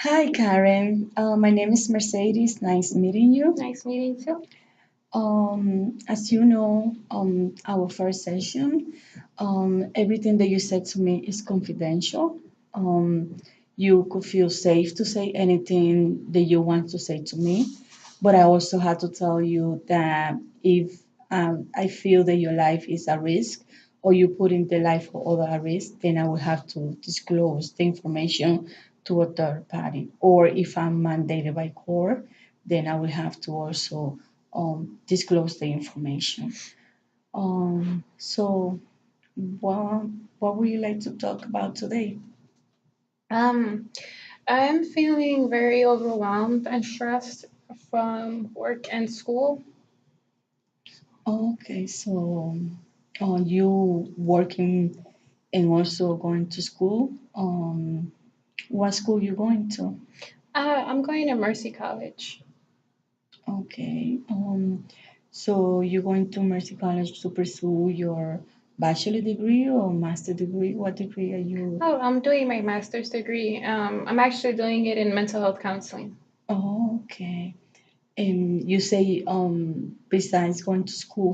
Hi, Karen. My name is Mercedes. Nice meeting you. Nice meeting too. As you know, our first session, everything that you said to me is confidential. Um, you could feel safe to say anything that you want to say to me, but I also had to tell you that if I feel that your life is a risk or you putting the life of other at risk, then I will have to disclose the information to a third party. Or if I'm mandated by court, then I will have to also disclose the information. So, what, what would you like to talk about today? Um, I'm feeling very overwhelmed and stressed from work and school. Okay, so you working and also going to school. What school you going to? I'm going to Mercy College. Okay. So you're going to Mercy College to pursue your bachelor degree or master degree? What degree are you? Oh, I'm doing my master's degree. I'm actually doing it in mental health counseling. Oh, okay. And you say besides going to school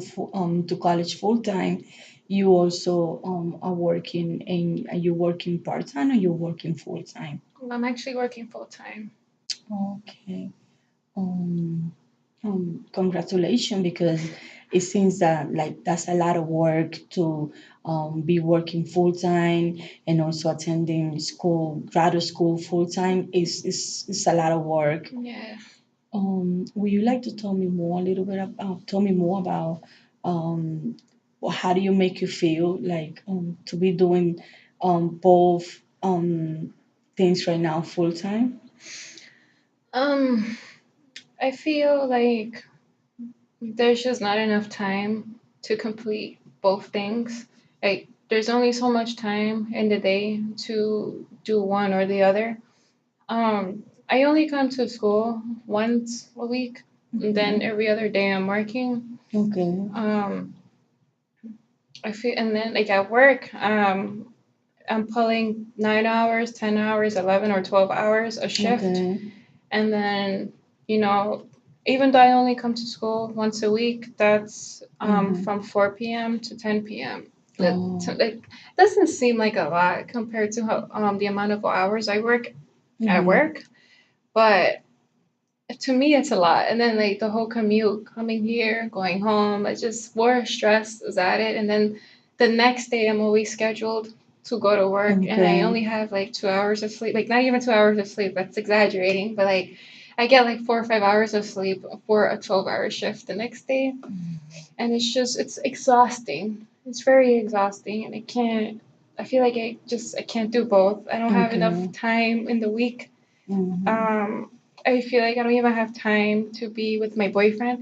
to college full time, you also are working and are you working part time or you're working full time? I'm actually working full time. Okay. Um, Congratulations, because it seems that like that's a lot of work to be working full time and also attending school, graduate school full time is a lot of work. Yeah. Would you like to tell me more a little bit about, tell me more about how do you make you feel like to be doing both things right now full time? Um, I feel like there's just not enough time to complete both things. Like, there's only so much time in the day to do one or the other. I only come to school once a week, and then Mhm. every other day I'm working. Okay. Um, I feel, and then like at work, I'm pulling 9 hours, 10 hours, 11 or 12 hours a shift, Okay. and then you know, even though I only come to school once a week, that's Mm-hmm. from 4 p.m. to 10 p.m. That Oh. like doesn't seem like a lot compared to how the amount of hours I work at Mm-hmm. work, but to me it's a lot. And then like the whole commute coming here, going home, it's just more stress is added. And then the next day I'm always scheduled to go to work and I Okay. only have like 2 hours of sleep. Like not even 2 hours of sleep, that's exaggerating, but like I get like 4 or 5 hours of sleep for a 12-hour shift the next day. And it's just it's exhausting. It's very exhausting and I feel like I can't do both. I don't have enough Okay. time in the week. Mm-hmm. um, I feel like I don't even have time to be with my boyfriend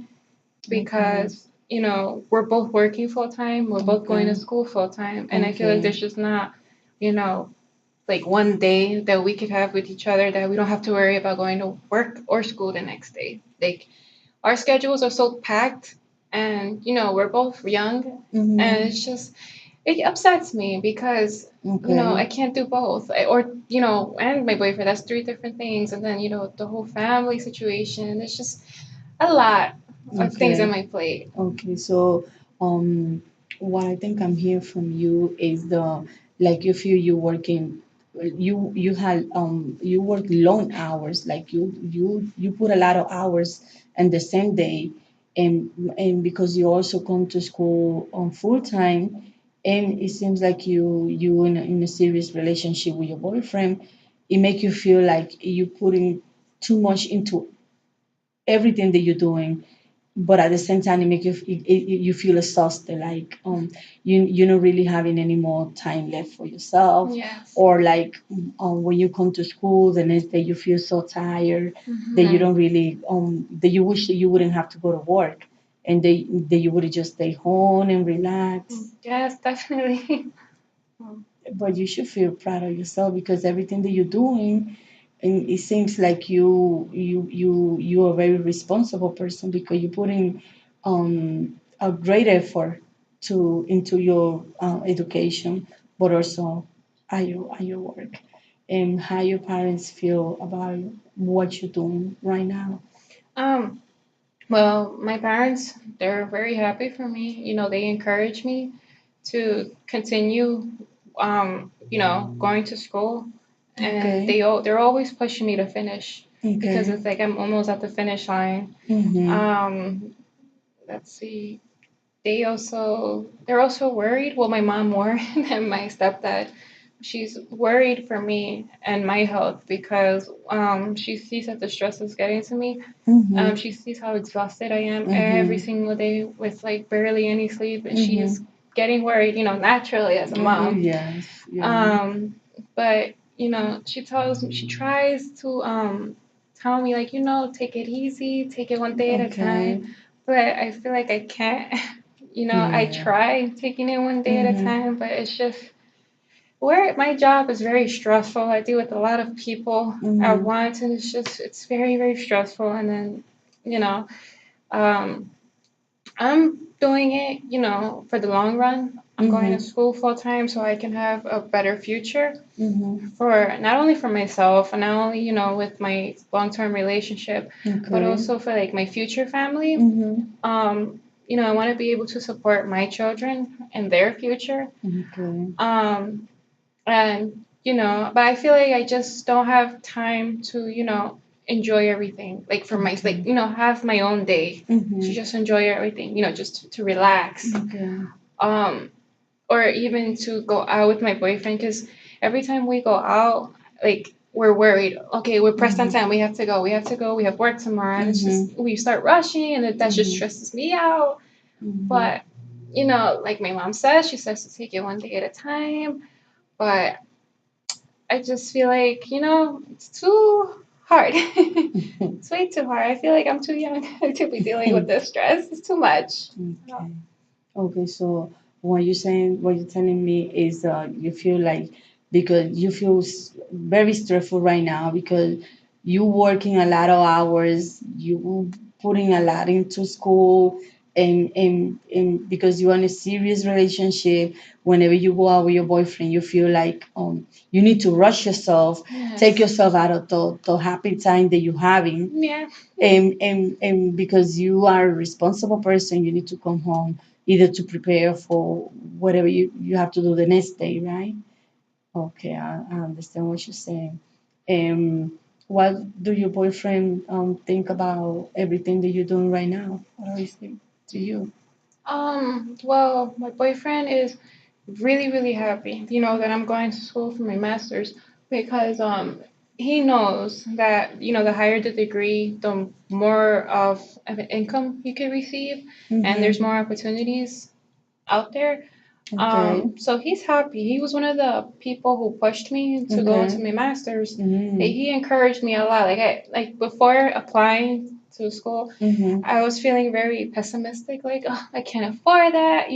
Okay. because, we're both working full time, we're both going to Okay. school full time, and I feel like Okay. there's just not, you know, like one day that we could have with each other that we don't have to worry about going to work or school the next day. Like, our schedules are so packed, and, we're both young, and Mm-hmm. it's just, it upsets me because I Okay. can't do both. Or and my boyfriend, that's three different things, and then the whole family situation. It's just a lot of things on Okay. my plate. Okay. So, um, what I think I'm hearing from you is the like you feel you working, you work long hours, like you put a lot of hours in the same day, and because you also come to school on full time, and it seems like you in a serious relationship with your boyfriend, it make you feel like you putting too much into everything that you're doing, but at the same time it make you feel exhausted, like you're not really having any more time left for yourself, Yes. or like when you come to school the next day you feel so tired that you Hmm. don't really that you wish that you wouldn't have to go to work, and that you would just stay home and relax. Yes, definitely. But you should feel proud of yourself because everything that you're doing, and it seems like you are a very responsible person because you're putting a great effort to into your education, but also at your work. and how your parents feel about what you're doing right now. Um, well, my parents, they're very happy for me. They encourage me to continue, going to school, and Okay. they're always pushing me to finish because Okay. it's like I'm almost at the finish line. Mhm. Um, let's see. They're also worried. Well, my mom more than my stepdad. She's worried for me and my health because she sees that the stress is getting to me. Mhm. She sees how exhausted I am every Mhm. single day with like barely any sleep, and she's Mhm. getting worried, naturally as a Mhm. mom. Yes. Yeah. But she tries to tell me like, take it easy, take it one day at a Okay. time. But I feel like I can't. I Yeah. try taking it one day at a Mhm. time, but it's just where my job is very stressful. I deal with a lot of people at Mhm. once, and it's very, very stressful. And then, you know, um, I'm doing it, for the long run. I'm going to Mhm. school full time so I can have a better future Mhm. for not only for myself and not only, with my long term relationship, but Okay. also for like my future family. Mhm. I want to be able to support my children and their future. Okay. Um, but I feel like I just don't have time to, enjoy everything. Like for my, like, Okay. have my own day to Mhm. just enjoy everything, just to relax. Okay. Um, or even to go out with my boyfriend because every time we go out, like we're worried. Okay, we're pressed on Mhm. time. We have to go. We have to go. We have work tomorrow, and it's just Mhm. we start rushing, and that just Mhm. stresses me out. Mhm. But like my mom says, she says to take it one day at a time. But I just feel like it's too hard. It's way too hard. I feel like I'm too young to be dealing with this stress. It's too much. Okay. Okay, so what you're telling me is you feel like because you feel very stressful right now because you working a lot of hours, you putting a lot into school, and because you're in a serious relationship, whenever you go out with your boyfriend, you feel like you need to rush yourself, take Yes. yourself out of the happy time that you're having, Yeah. and because you are a responsible person, you need to come home either to prepare for whatever you have to do the next day, right? Okay, I understand what you're saying. What do your boyfriend think about everything that you're doing right now? What do you think to you? Well, my boyfriend is really, really happy, that I'm going to school for my master's because he knows that, the higher the degree, the more of an income you can receive, and there's Mm-hmm. more opportunities out there. Okay. So he's happy. He was one of the people who pushed me to go into Okay. my master's. Mm-hmm. He encouraged me a lot. Like before applying to school, Mm-hmm. I was feeling very pessimistic, like, oh, I can't afford that,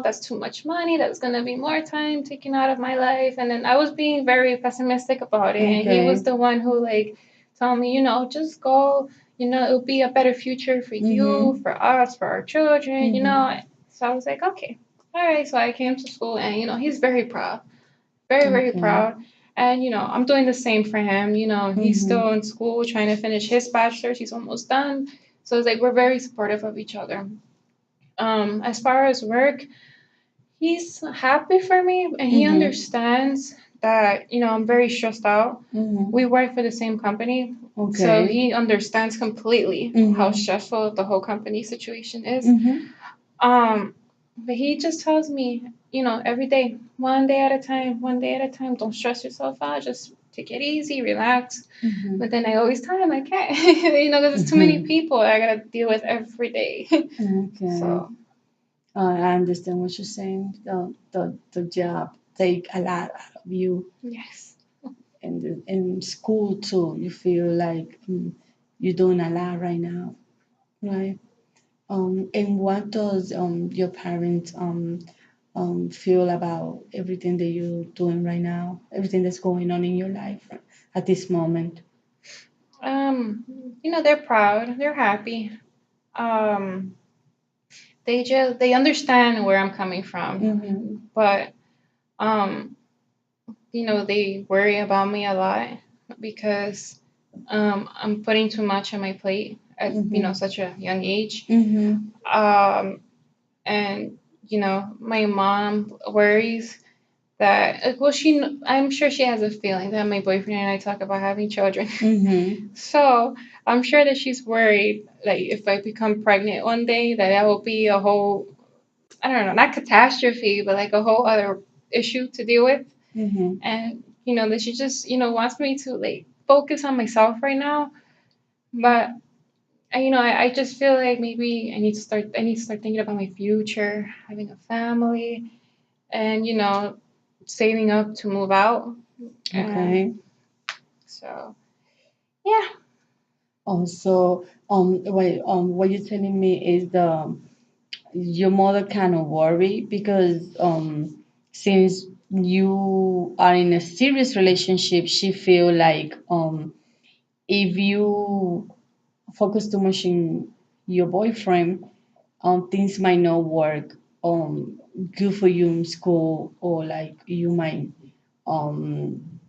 that's too much money, that's gonna be more time taken out of my life. And then I was being very pessimistic about it. And he was Okay. the one who like told me, just go, it'll be a better future for you, Mm-hmm. for us, for our children. Mm-hmm. So I was like, okay. All right, so I came to school and he's very proud, very, very Okay. proud. And I'm doing the same for him. He's Mm-hmm. still in school trying to finish his bachelor's. He's almost done. So it's like we're very supportive of each other. As far as work, he's happy for me and he Mm-hmm. understands that, I'm very stressed out. We Mm-hmm. work for the same company, so Okay. he understands completely how Mm-hmm. stressful the whole company situation is. Mm-hmm. But he just tells me, every day, one day at a time, one day at a time. Don't stress yourself out. Just take it easy, relax. Mm-hmm. But then I always tell him I can't, because there's too many Mm-hmm. people I gotta deal with every day. Okay. So I understand what you're saying. The job take a lot out of you, yes. and in school too. You feel like you're doing a lot right now, right? And what does your parents feel about everything that you're doing right now? Everything that's going on in your life at this moment? Um, they're proud. They're happy. Um, they understand where I'm coming Mm-hmm. from, but um, they worry about me a lot because I'm putting too much on my plate at Mm-hmm. such a young age. Mm-hmm. Um, and my mom worries that well, I'm sure she has a feeling that my boyfriend and I talk about having children. Mm-hmm. So I'm sure that she's worried, like if I become pregnant one day, that will be a whole, I don't know, not catastrophe, but like a whole other issue to deal with. Mm-hmm. And that she just wants me to like focus on myself right now. But I just feel like maybe I need to start thinking about my future, having a family, and saving up to move out. And Okay. so yeah. Also, what you're telling me is your mother kind of worry because since you are in a serious relationship, she feel like if you focus too much in your boyfriend, things might not work good for you in school, or like you might um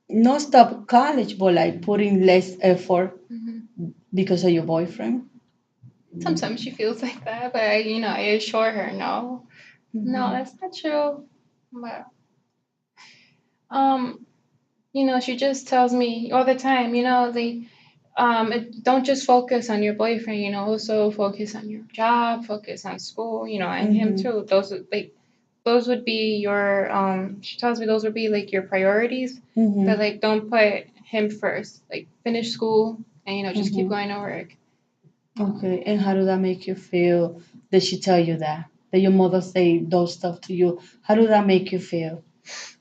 not stop college, but like putting less effort Mhm. because of your boyfriend. Sometimes she feels like that, but I assure her, no, no, Mm-hmm. that's not true. But um, she just tells me all the time, don't just focus on your boyfriend, also focus on your job, focus on school, and him Mm-hmm. too. Those would be your she tells me those would be like your priorities, but Mm-hmm. like don't put him first. Like finish school and just keep Mm-hmm. going to work. Um, Okay, and how did that make you feel? Did she tell you that? That your mother say those stuff to you? How did that make you feel?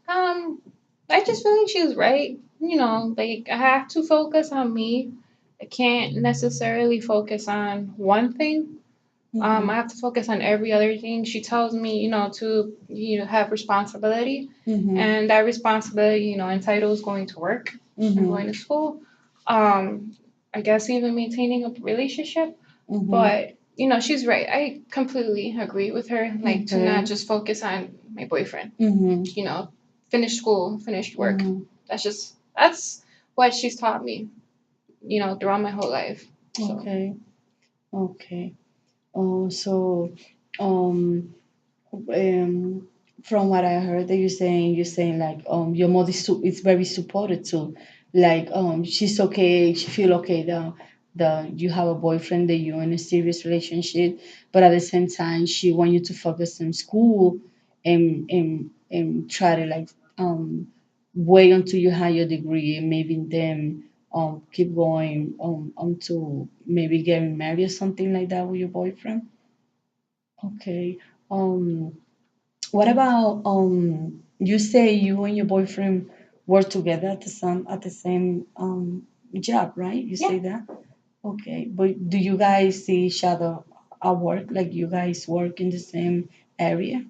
um, I just feel like she was right. Like I have to focus on me. I can't necessarily focus on one thing. I Mm-hmm. have to focus on every other thing. She tells me, to have responsibility, Mm-hmm. and that responsibility, entitles going to work and Mm-hmm. going to school. Um, I guess even maintaining a relationship. Mm-hmm. But she's right. I completely agree with her. Like to not Okay. just focus on my boyfriend. Mm-hmm. You know, finish school, finish work. Mm-hmm. That's what she's taught me. Throughout my whole life. So. Okay. Okay. So, um, um, from what I heard that you're saying like your mother is very supportive too. Like she's okay, she feel okay that you have a boyfriend, that you're in a serious relationship, but at the same time she want you to focus on school and try to like wait until you have your degree, and maybe then keep going until maybe getting married or something like that with your boyfriend. Okay. Um what about you say you and your boyfriend work together at the same job, right? You Yeah. say that? Okay. But do you guys see each other at work? Like you guys work in the same area?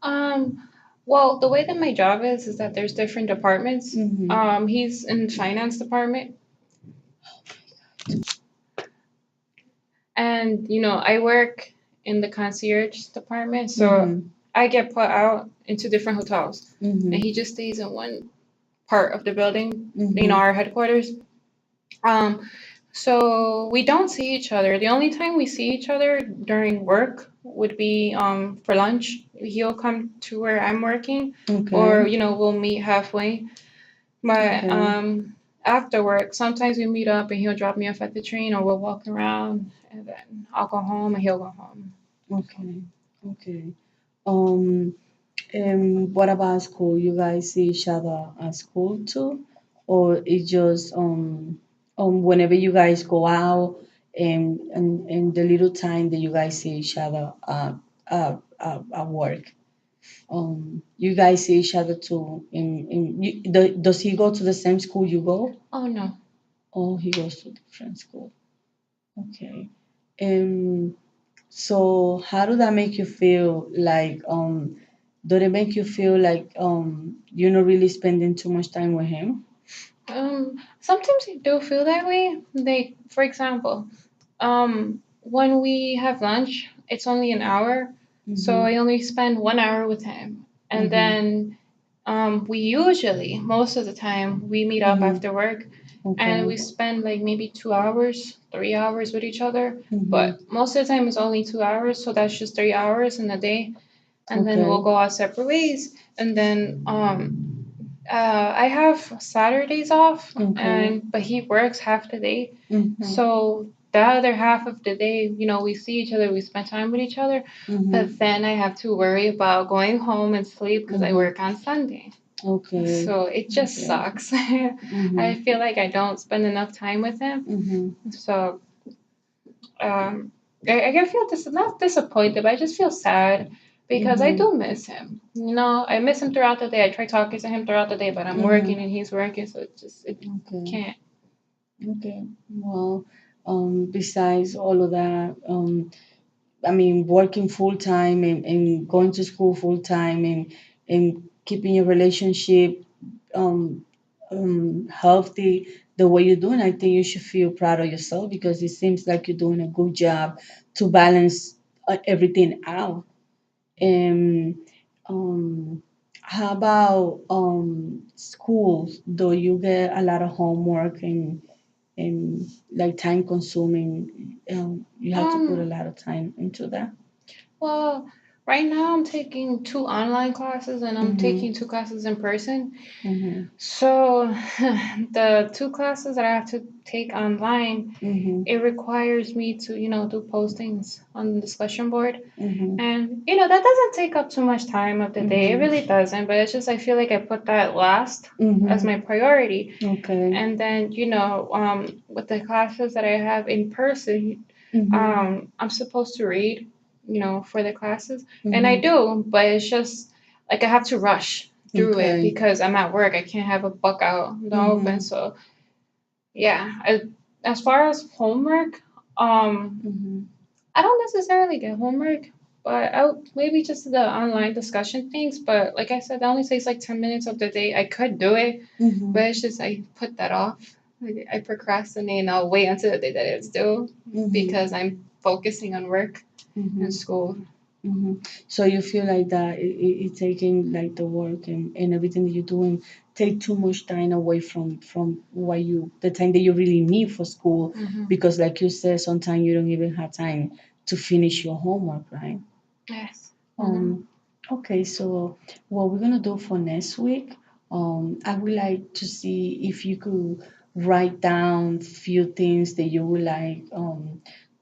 Um, well, the way that my job is that there's different departments. Mm-hmm. He's in finance department, and I work in the concierge department. So Mm-hmm. I get put out into different hotels, and Mm-hmm. he just stays in one part of the building. Mm-hmm. Our headquarters. Um, so we don't see each other. The only time we see each other during work would be for lunch. He'll come to where I'm working, or Okay. we'll meet halfway. But Okay. after work, sometimes we meet up and he'll drop me off at the train, or we'll walk around, and then I'll go home and he'll go home. So Okay. Okay. Um what about school? You guys see each other at school too, or it's just whenever you guys go out and the little time that you guys see each other at work. You guys see each other too. Does he go to the same school you go? oh no. Oh, he goes to different school. Okay. Um. So how do that make you feel? Like do it make you feel like you're not really spending too much time with him? Sometimes I do feel that way. Like for example, when we have lunch, it's only an hour, so Mm-hmm. I only spend 1 hour with him, and Mm-hmm. then We usually, most of the time, we meet up Mm-hmm. after work and Okay. we spend like maybe 2 hours, 3 hours with each other. Mm-hmm. But most of the time, it's only 2 hours, so that's just 3 hours in a day. And then we'll Okay. go our separate ways. And then I have Saturdays off, Okay. and but he works half the day, Mm-hmm. so the other half of the day, we see each other, we spend time with each other. But Mm-hmm. then I have to worry about going home and sleep because I Mm-hmm. work on Sunday. Okay. So it just Okay. sucks. Mm-hmm. I feel like I don't spend enough time with him. Mm-hmm. So um, I feel not disappointed, but I just feel sad because I Mm-hmm. do miss him. I miss him throughout the day. I try talking to him throughout the day, but I'm Mm-hmm. working and he's working, so it Okay. can't. Okay. Well, besides all of that, I mean, working full time and going to school full time and keeping your relationship um, healthy the way you're doing, I think you should feel proud of yourself because it seems like you're doing a good job to balance everything out. And how about schools? Do you get a lot of homework and like time consuming? You have to put a Um, lot of time into that. well, right now I'm taking two online classes and I'm Mm-hmm. taking two classes in person. Mm-hmm. So the two classes that I have to take online, Mm-hmm. it requires me to, do postings on the discussion board. Mm-hmm. And, that doesn't take up too much time of the day. It Mm-hmm. really doesn't, but it's just I feel like I put that last as Mm-hmm. my priority. Okay. And then, with the classes that I have in person, Mm-hmm. I'm supposed to read, for the classes. And I Mm-hmm. do, but it's just like I have to rush through it Okay. because I'm at work. I can't have a book out in the open. Mm-hmm. So, yeah. As far as homework, Mm-hmm. I don't necessarily get homework, but maybe just the online discussion things. But like I said, that only takes like 10 minutes of the day. I could do it, Mm-hmm. but it's just I put that off. Like, I procrastinate and I'll wait until the day that it's due Mm-hmm. because I'm focusing on work and Mm-hmm. school. Mm-hmm. So you feel like that it taking like the work and everything that you're doing take too much time away from what you the time that you really need for school Hmm. because like you said sometimes you don't even have time to finish your homework, right? Yes. Hmm. Um, okay, so what we're gonna do for next week, I would like to see if you could write down few things that you would like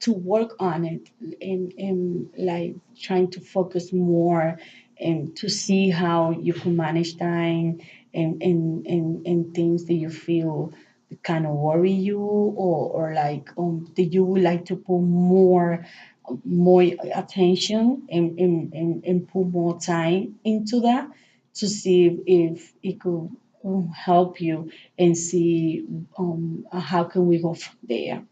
to work on it and like trying to focus more and to see how you can manage time and things that you feel kind of worry you or like that you would like to put more attention and put more time into that to see if it could help you and see how can we go from there.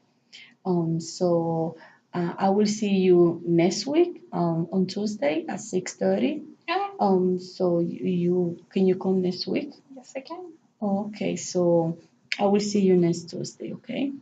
So I will see you next week on Tuesday at 6:30. Yeah. So you can you come next week? Yes, I can. Okay, so I will see you next Tuesday. Okay.